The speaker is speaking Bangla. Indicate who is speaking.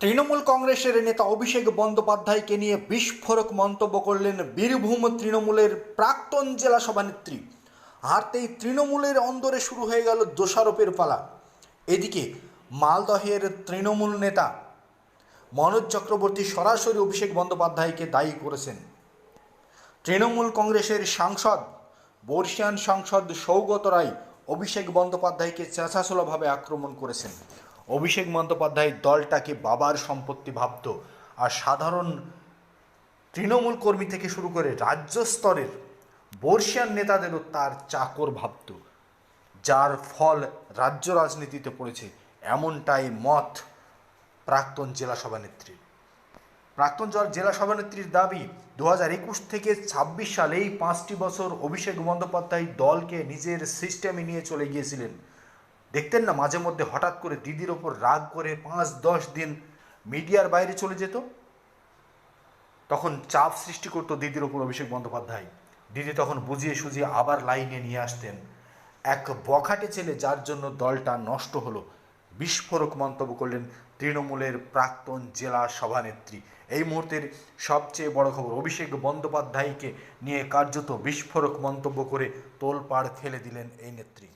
Speaker 1: তৃণমূল কংগ্রেসের নেতা অভিষেক বন্দ্যোপাধ্যায়কে নিয়ে বিস্ফোরক মন্তব্য করলেন বীরভূম তৃণমূলের প্রাক্তন জেলা সভানেত্রী। হারতেই তৃণমূলের অন্দরে শুরু হয়ে গেল দোষারোপের পালা। এদিকে মালদহের তৃণমূল নেতা মনোজ চক্রবর্তী সরাসরি অভিষেক বন্দ্যোপাধ্যায়কে দায়ী করেছেন। তৃণমূল কংগ্রেসের সাংসদ বর্ষিয়ান সাংসদ সৌগত রায় অভিষেক বন্দ্যোপাধ্যায়কে চেঁচাছোলাভাবে আক্রমণ করেছেন। অভিষেক বন্দ্যোপাধ্যায় দলটাকে বাবার সম্পত্তি ভাবত, আর সাধারণ তৃণমূল কর্মী থেকে শুরু করে রাজ্য স্তরের বর্ষিয়ান নেতাদেরও তার চাকর ভাবত, যার ফল রাজ্য রাজনীতিতে পড়েছে, এমনটাই মত প্রাক্তন জেলা সভানেত্রী। প্রাক্তন জেলা সভানেত্রীর দাবি, 2021 থেকে 26 সালে এই 5টি বছর অভিষেক বন্দ্যোপাধ্যায় দলকে নিজের সিস্টেমে নিয়ে চলে গিয়েছিলেন। দেখতেন না, মাঝে মধ্যে হঠাৎ করে দিদির ওপর রাগ করে 5-10 দিন মিডিয়ার বাইরে চলে যেত। তখন চাপ সৃষ্টি করতো দিদির ওপর অভিষেক বন্দ্যোপাধ্যায়। দিদি তখন বুঝিয়ে সুঝিয়ে আবার লাইনে নিয়ে আসতেন। এক বখাটে ছেলে, যার জন্য দলটা নষ্ট হলো। বিস্ফোরক মন্তব্য করলেন তৃণমূলের প্রাক্তন জেলা সভানেত্রী। এই মুহূর্তের সবচেয়ে বড় খবর, অভিষেক বন্দ্যোপাধ্যায়কে নিয়ে কার্যত বিস্ফোরক মন্তব্য করে তোলপাড় ফেলে দিলেন এই নেত্রী।